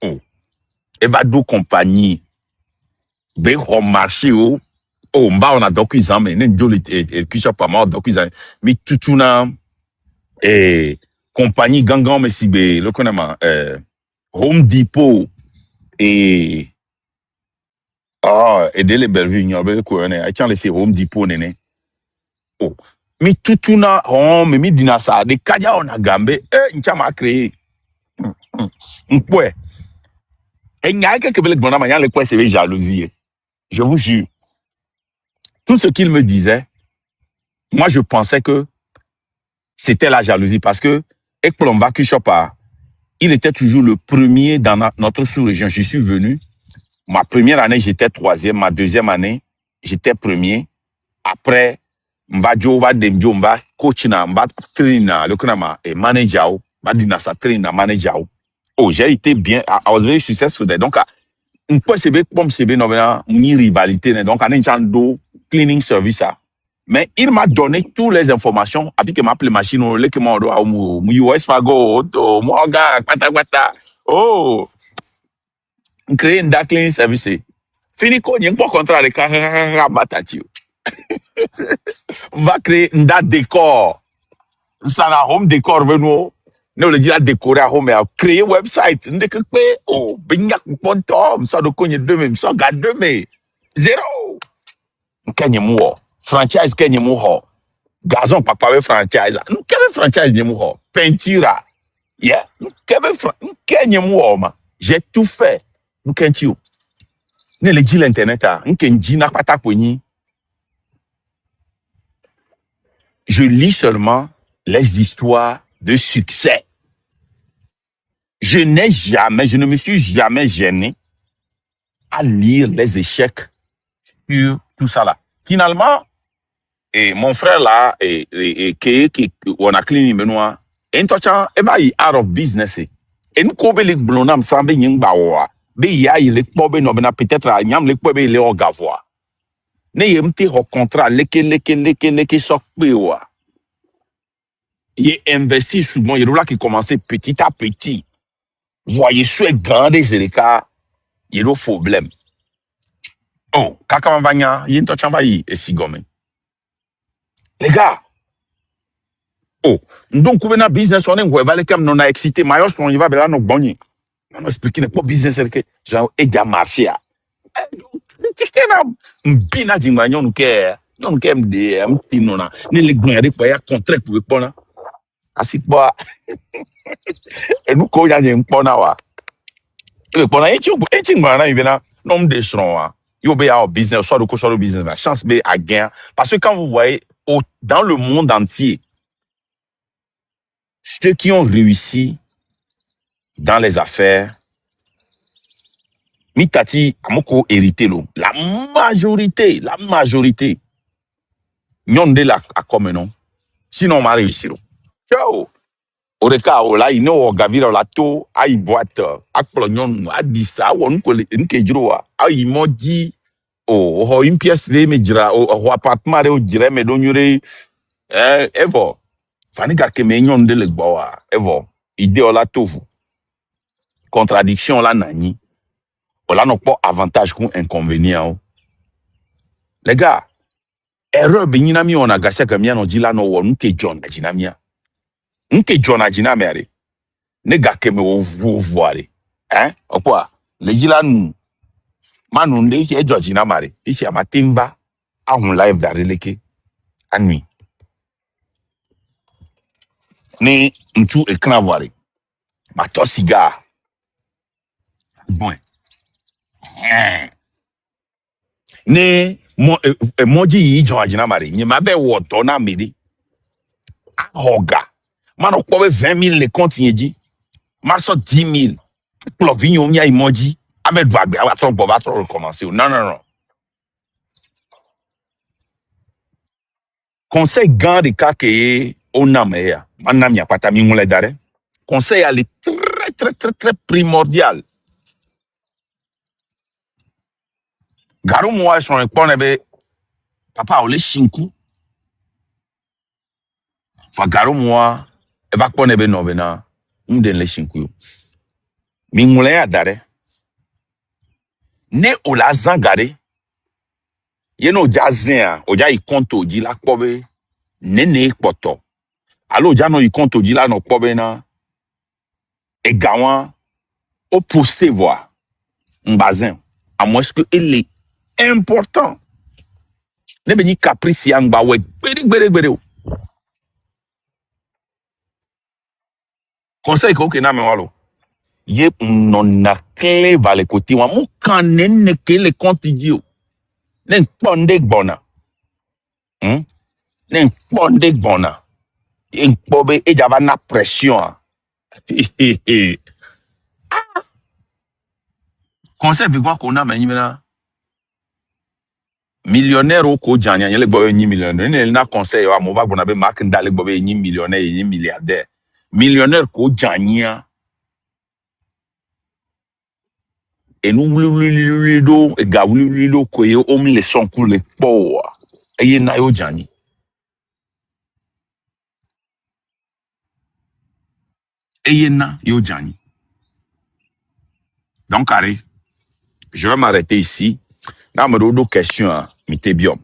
oh, Evado compagnie, be marché mba on a dokizan mais nen joli quick shopper ma dokizan mi tutuna compagnie gangan mais si be le connama Home Depot et et dès les Bellevue il y a be ko ne a tiens laisser Home Depot nene oh mi tutuna mais mi dinasa de kaja on a gambe nchama créé mpwe et nya que bele gbona ma nya le quoi c'est jalousie je vous jure tout ce qu'il me disait moi je pensais que c'était la jalousie parce que Ekplomba Kishopa, il était toujours le premier dans notre sous-région. Je suis venu. Ma première année, j'étais troisième. Ma deuxième année, j'étais premier. Après, mba Jova Demjo, mba coach na, mba trainer, le kunama, et manager, mba dinasa trainer, manager. Oh, j'ai été bien, I was very successful there. Donc, on peut se comme se non, une rivalité. Donc, on a un cleaning service. Mais il m'a donné toutes les informations avec que m'appelle machine ou les que moi doit US Fargo moi gars kwata oh créer un cleaning service fini ko n'y pas contrat de kaka matati on va créer un décor ça na home décor venu ne le dire décorer à home créer website ndeke oh binyak ponto ça de konye demain ça garde demain zéro kenye mo franchise kenye mo gazon papa avec franchise quel franchise ni mo peinture yeah quel mo ma j'ai tout fait nkentiu ne le dit l'internet nkenji na pata kweni je lis seulement les histoires de succès je ne me suis jamais gêné à lire les échecs sur tout ça là finalement et mon frère là qui on a cleané Benoît intochan e ba yi out of business et nous ko be le blonam sambe nyin ba wa be ya yi le po be no be na peut-être a nyam le po be le ogavoa ne yemti ho contrat leke sok pe wa il investi souvent il doit qui commencer petit à petit voyez sur grand des écarts il y a problème oh kaka mabanya yi intochan ba yi esigome les gars oh, donc on a business on est ouais va les cam non a excité maillot on y va là non bonnie non expliquer n'est pas business que genre et ga marché a tikte na bina di manyon non ke mde mtinona ne le gbere pa ya contract pour pona asipwa e nu ko ya nyen pona wa e pona e chi ngana ibena non de sron wa yo be ya business so business la chance be à gain parce que quand vous voyez dans le monde entier ceux qui ont réussi dans les affaires, mitati amoko hérité lo. La majorité, nyonde la comme non. Sinon on m'a réussi lo. Ciao. Oreka ola ino o gavira la to ai boîte akplo nyon adisa won ko nke jiro ai moji ho une pièce le me jira o appartement re o jira me donyure evo fani ga ke me nyonde le gbawa evo ide ola tofu contradiction la nani. Là, non pas avantage ou inconvénient. Les gars, erreur beninami on a gâché comme on dit là non on que John ajinamia. Nke John ajinamia re. Ne ga ke me vous voir. Hein? O quoi? Les dit là nous manunde ici e George namare. Ici a matimba a un live da releke à nuit. Ne ntu écran voir. Ma to cigare. Bon. Ne moji yi John ajinamare. Ni ma be wo to na mede. Hoga. Mano kwa 20 000 les comptes dit. Maso 10 000. Pour vignon mia emoji. Avec vague. Attends, on va recommencer. Non. Conseil grand de cas que on a meilleur. Manam ya pata mi ngule dare. Conseil elle est très primordial. Garu moi son pone be Papa, ole shinku. Fa garo moi. Eva kpone be no bena. Den le shinku. Mi ngule ya dare. Ne ola zangare. Ye no jazien. Oja I konto di la kpobe. Ne poto. Alo oja no I konto di la no kpobe na. E gawan. O poste voir. Mbazin. À moins que il est important. Ne be ni caprice yang ba we. Gbede. Conseil ko ke na me walo. Ye non na clé va le côté wa mu kanen ne ke le compte dio. Ne ponde bona. Ne ponde bona. En pobe e java na pression. Conseil bi kwa ko na me nyina. Millionnaire o ko janya le boy ni millionnaire. Ne na conseil wa mo va bona be mark ndale bobe ni millionnaire ni milliardaire. Millionnaire ko janya. Et nous voulons et gawulido koye om le son coule po eye na yo jani eye na yo jani. Donc allez, je vais m'arrêter ici. Na me do question mitebiom.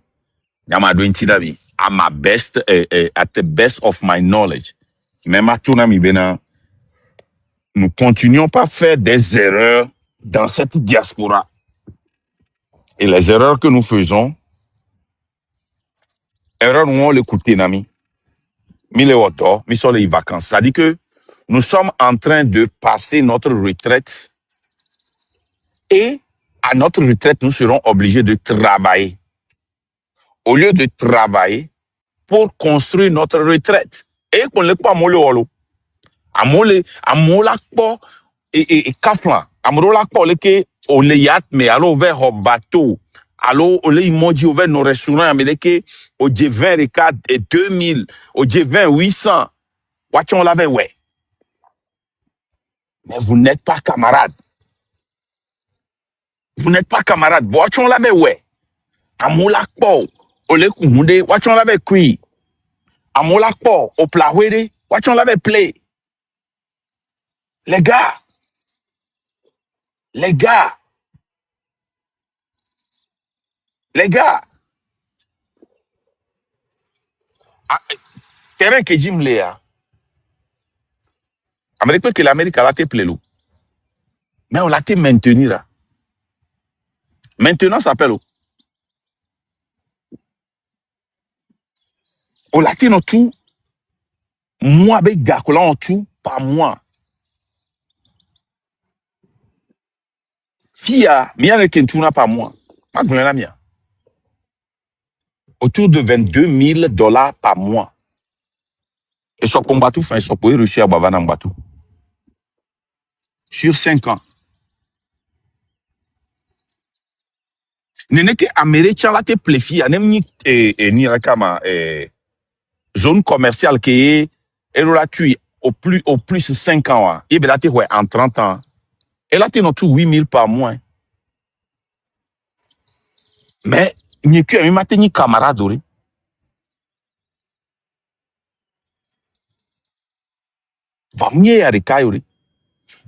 Na ma do intina bi at my best at the best of my knowledge. Même à tout na mi bena nous continuons pas à faire des erreurs dans cette diaspora. Et les erreurs que nous faisons, erreurs nous on l'écouter nami. Mi le woto, mi sont les vacances. Ça dit que nous sommes en train de passer notre retraite et à notre retraite, nous serons obligés de travailler. Au lieu de travailler pour construire notre retraite. Et qu'on ne pas mole wolo. Amola po et kaflan. Amola po le ke o le yacht mais alors vers au bateau. Alors o le imoji ouvert nos restaurants mais que au G20 et 2000, au G20 800. Watchons l'avait ouais. Mais vous n'êtes pas camarades. Vous n'êtes pas camarades. Watchons l'avait ouais. Amola po o le kuhunde. Watchons l'avait kui. Amola po o plawede. Watchons l'avait play. Les gars, terrain que Jim Léa, Amérique que l'Amérique a la te plelo. Mais on l'a te maintenir. Maintenant, ça s'appelle. On l'a te non tout. Moi, avec gars, on tout par mois. Fia, mia ne kentuna par mois. Pas de la mia. Autour de $22,000 par mois. Et sur combattu, enfin, sur pour réussir à Bavana Mbatou. Sur 5 ans. N'est que Américain la te pléfi, anem ni rakama zone commerciale qui est là au plus 5 ans. Et bien là te ouais en 30 ans. Et là te non tout 8,000 par mois. Mais n'y que mi matin ni camarade ori. Va mieux à recailler.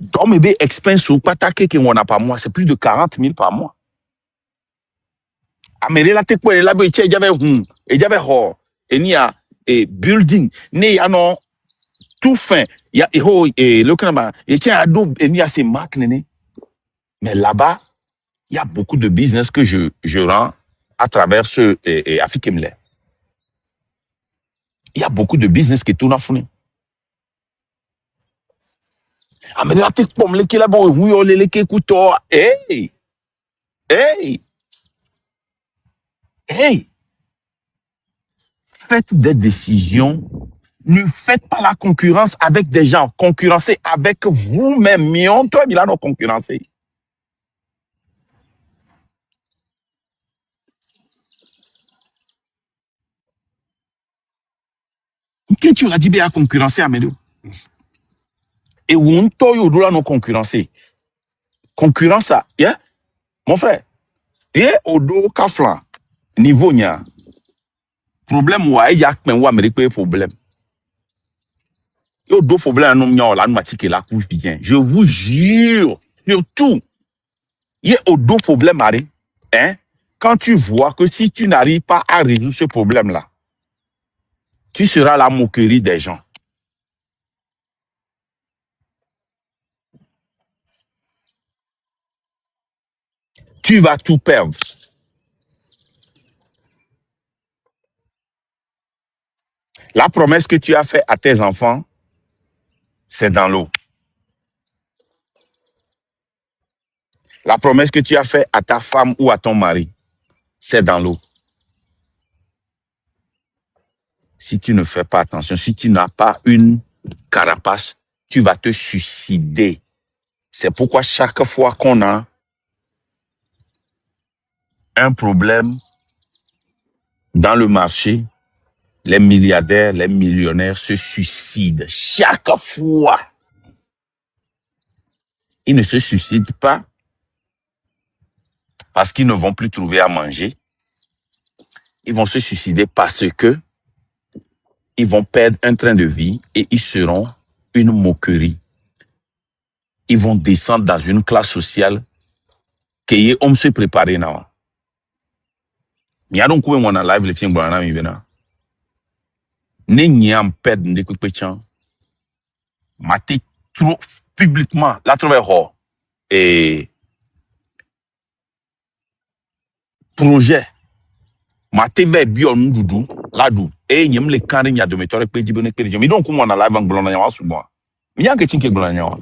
Donc mais be expense ou pas taquer que on a par mois, c'est plus de 40,000 par mois. Amérique la te quoi là be il y avait et j'avais ho et ni a building ne ya non tout fin il y a le canaba et tiens ado et ni a ces marques néné. Mais là-bas il y a beaucoup de business que je rends à travers ce Afikemle. Il y a beaucoup de business qui tournent à fond. Ah mais là t'es pomme le qui là-bas oui on le qui écoute hey faites des décisions. Ne faites pas la concurrence avec des gens. Concurrencez avec vous-même. Mion, toi, il a non concurrencé. Qui tu l'as dit bien à concurrencer, Amélie? Et où on t'a eu au non concurrencer? Concurrence, ça, yeah? Mon frère, et au dos, kaflan, niveau nia. Problème wa yak men wa Amérique problème. Yo do problème non nya la matique la couche bien. Je vous jure, surtout il y a deux problèmes hein. Quand tu vois que si tu n'arrives pas à résoudre ce problème là, tu seras la moquerie des gens. Tu vas tout perdre. La promesse que tu as faite à tes enfants, c'est dans l'eau. La promesse que tu as faite à ta femme ou à ton mari, c'est dans l'eau. Si tu ne fais pas attention, si tu n'as pas une carapace, tu vas te suicider. C'est pourquoi chaque fois qu'on a un problème dans le marché, les milliardaires, les millionnaires se suicident. Chaque fois. Ils ne se suicident pas parce qu'ils ne vont plus trouver à manger. Ils vont se suicider parce que ils vont perdre un train de vie et ils seront une moquerie. Ils vont descendre dans une classe sociale qui est on se préparer now. Miadon koué mon live le film bwana mi bena. Ne nyam perd de kwekpechan. Maté trop publiquement la trouver ho et projet maté ve bio ndudu la du e nyem le kan nya de metore pe dibone pe mi don ko mon live ang blona nya wasu bon. Mi yanke tinke blona nya wa.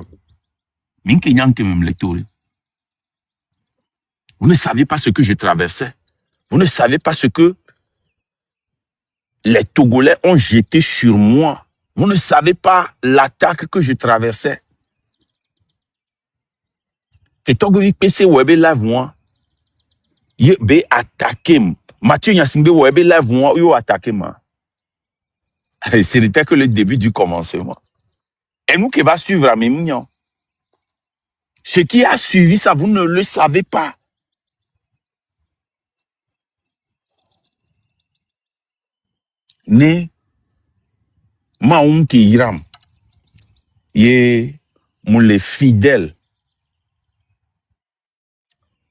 Mi nke nyanke même le tour. Vous ne saviez pas ce que je traversais. Vous ne savez pas ce que les Togolais ont jeté sur moi. Vous ne savez pas l'attaque que je traversais. Que Togovi PC Webe live moi. Ye be attaqué. Mathieu Nyasimbe Webe live moi. Yo attaqué moi. Ce n'était que le début du commencement. Et nous qui va suivre à Mimignon. Ce qui a suivi ça, vous ne le savez pas. Ne maoum ki iram. Ye moule fidèle.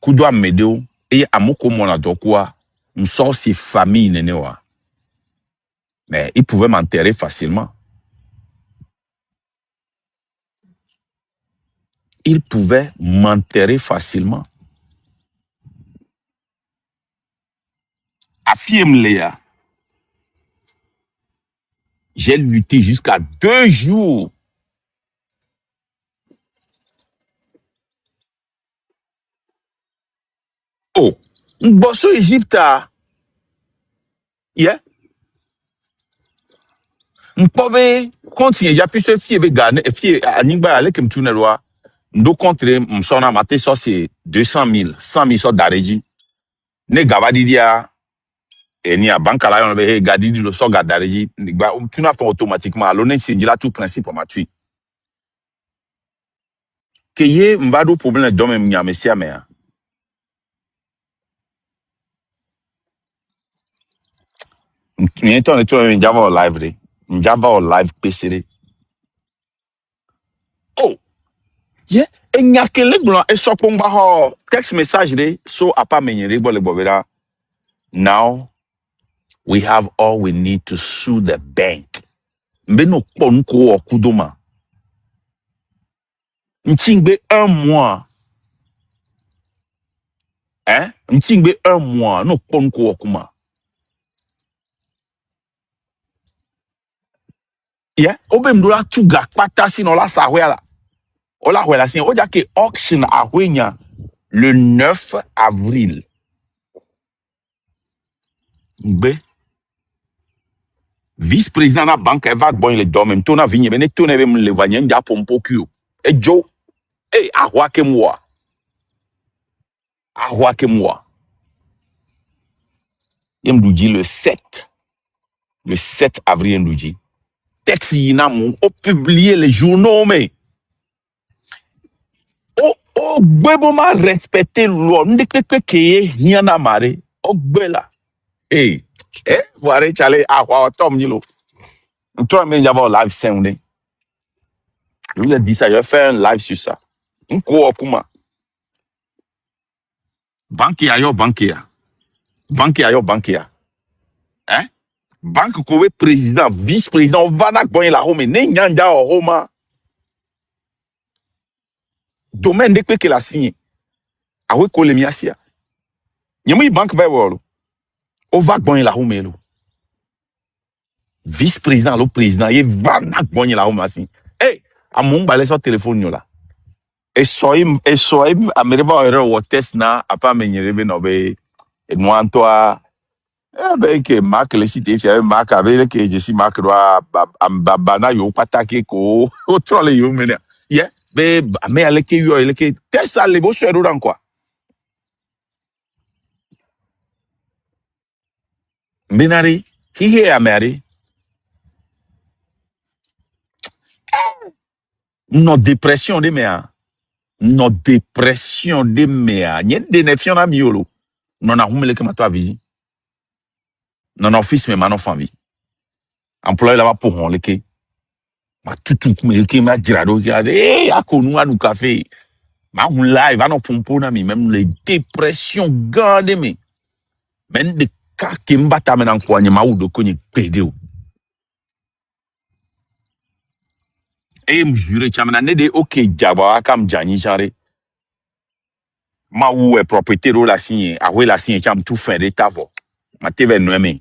Koudoua medeo. Et amoko mona dokwa. M'sort si famille nenewa. Mais il pouvait m'enterrer facilement. Il pouvait m'enterrer facilement. À Fiemléa, j'ai lutté jusqu'à 2 jours. Oh, Bosso Égypte, yeah. M'pove continue, il y a plus de filles veganes, et filles à Ningba, avec me tourne loi. Ndo contre, m'sona maté, ça c'est 200 000, 100 000 sortes d'arrêt. Ne gavadidia, et ni à banque à la, on avait gardé le sort d'arrêt. Tu n'as pas automatiquement, l'on c'est là tout principe pour ma tuer. Que yé, m'vado problème d'homme m'y a messia mea. M'étonne, tu as Java au live, Java au live PC. Oh, yeah. Et n'y a que les blancs, et so pongba ho, text message de, so a pas menyere bo le bobera. Now, we have all we need to sue the bank. Mbeno ponko o kudoma. Ntingbe 1 mois. Hein? Ntingbe 1 mois, no ponko o kuma. Yeah, obe mdola tuga pata sino la sa la. Ola hwela sin, oja ke auction a hwenya le 9 avril. Mbe vice-président na banque eva bon le dom to na vinye bene to na be le vanye nja pompo kyo. E jo ahwa ke moi. Ahwa ke moi. Yemdouji le 7. Le 7 avril yemdouji. Texte yina mon o publier les journaux mais o gbeboma respecter loi ndekeke keye hiana mare o gbela. Hey, Voir Charlie, ah, wow, Tom Nilo. Toi, mais il y a un live scène. Je vous ai dit ça, je vais faire un live sur ça. Quoi, comment? Banque ayo, banque ya. Banque ayo, banque ya. Hein? Banque kowe président, vice-président, on va nak bon la home, ne nyanja o homa. Domaine de que la signé. Ah oui, ko le miasia. Nyemu banque va wolo. O va bon la home lo. Vice-président, le président, il va nak bon la home asi. Eh, a mon balai sur téléphone yo là. Et soyez, à me revoir au test na, à pas me nyerebe no be, et moi, toi, avec Marc, le site, il y a Marc avec que je suis Marc, bana yo patake ko, o troll yo mena. Yeah, mais avec yo, avec test ça, les beaux sur dans quoi. Benari, hihe amari, no dépression de mea, no dépression de mea, nyen de nefion na miolo, non a humele que ma toi visi, non office me manon fan vi, employé là-bas pour on leke, ma tout me leke ma dirado qui a dit, eh, a konu anu café, ma hun live, a non pompo na mi, même les dépressions gande me, men de ka kimbata men en quoi, ma ou de konye pede ou. Et m'jure, chamana ne de ok jaba kam jani genre, ma ou est propriété de la signe, a ouais la signe cham tout fin d'état vo. Ma teve noeme.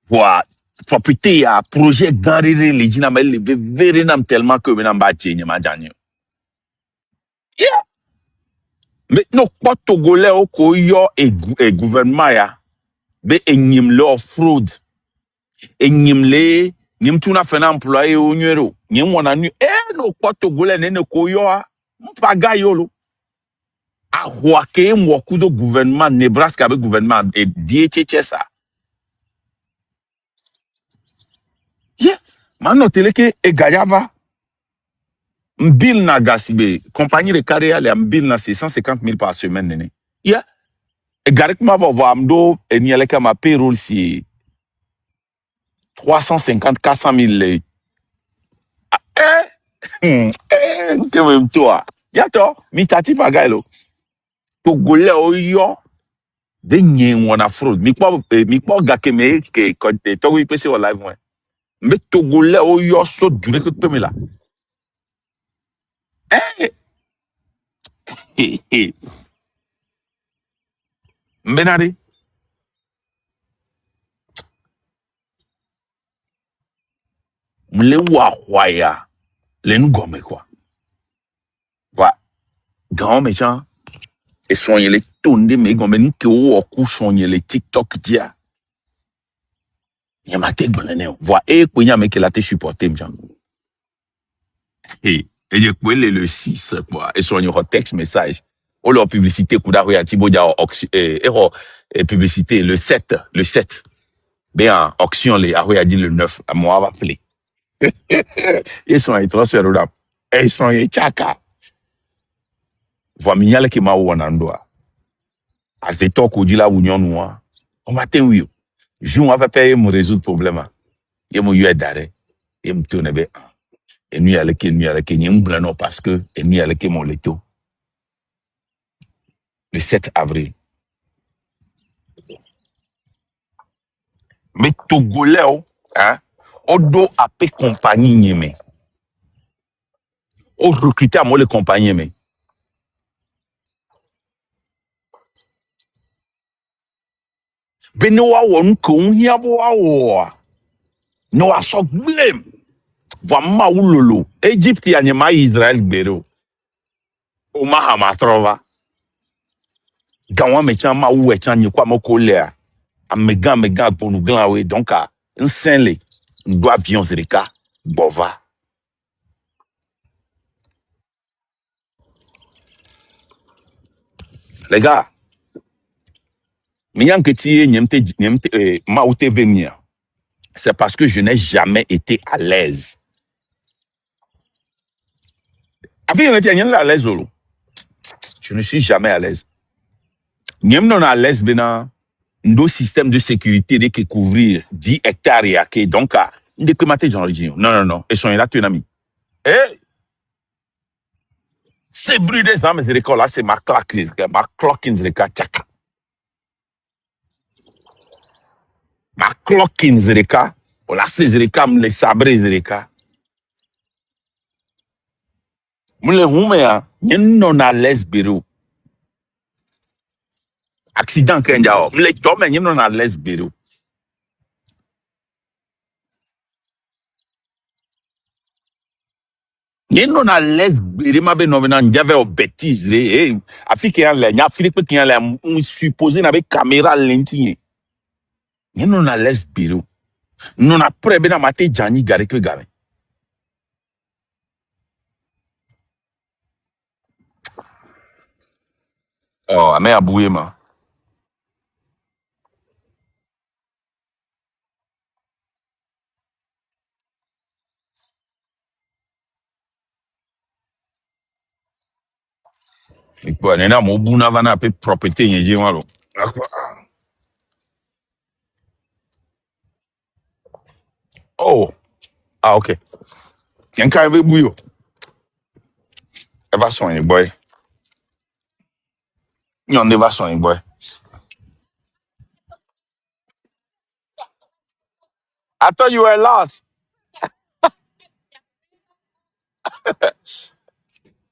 Voilà, propriété a projet gari les dina mais le verre nam tellement que menam ba chenye ma jani. Yeah. Mais non pas togolais o ko yo e gouvernement ya be enyim le fraude. Enyim le nyim tuna fena employé o nyero. Nyim wana nu no pas togolais ne ko yo a mpaga yolo. A hoake mwoku do gouvernement Nebraska avec gouvernement et DHS ça. Yeah. Mano teleke e gayava mbil na gasibe compagnie de carrière le mbil na 650 000 par semaine nene. Yeah. E garek ma va voir amdo e nialeka ma payroll si 350 400 000 te même toi. Yato mi tati pagailo. Togolais o yo de nyen wana fraud. Mi kwa gake me ke to wi pese o live one. Mais Togolais o yo so dure que te me là. Mbenari mle wa hwaya le nu gome quoi. Va grand méchant et soigner les tonde me gome ni ke o ku soigner les TikTok dia. Yamate bonene. Va e kwenya me ke la te supporter m'jan. Et je peux le 6 quoi et soigner au texte message. O leur publicité kuda ho ya tibo dia publicité le 7 bien auction les a dit le 9 à moi va appeler. Ils sont en transfert là. Et ils sont en chaka. Voix mignale qui m'a ou en andoa. À ce temps qu'on dit là où nous noir. On matin oui. Je on va payer mon résoudre problème. Et mon eu d'arrêt. Et me tourne bien. Et nous avec ni un parce que et nous avec mon leto. Le 7 avril. Mais Togolais hein. Odo apé compagnie nyeme. O recruter à moi les compagnies mais. Benoa won ko hiabo awo. No aso blame. Vama ulolo. Egypte ya nyema Israel gbero. O mahama trova. Gawa mechan ma uwe chan nyekwa moko lea. Amega bonu glanwe. Donc a nsenle. Ndo avion zereka. Bova. Les gars. Miyan keti nyemte ma ute venir. C'est parce que je n'ai jamais été à l'aise. Avec yon ete à l'aise olo. Je ne suis jamais à l'aise. Nyem non à l'aise bena. Nos systèmes de sécurité de que couvrir 10 hectares et à que donc à de que maté genre non non non et sont là tu ami et c'est bruit des âmes de l'école là c'est ma claque ma clockins les cas tchaka ma clockins les cas on la c'est les cas les sabres les cas mon le hume ya non na lesbiro accident quand ya le tome non na lesbiro non na lesbiro ma be no na njave o bêtise eh afike ya le nya philippe qui ya le supposé na be caméra lenti non na lesbiro non après ben na mate jani gare que gare oh ame abouye ma ikpo nena mo bu na vana pe property nyeje walo oh ah ok yen ka be buyo e va son boy nyon de va son boy I thought you were lost.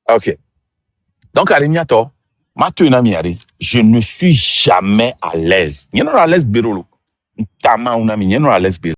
Ok. Donc, Arignato, maintenant, je ne suis jamais à l'aise. Je ne suis à l'aise, Berolo. Tama, on a mis, je ne suis à l'aise, Berolo.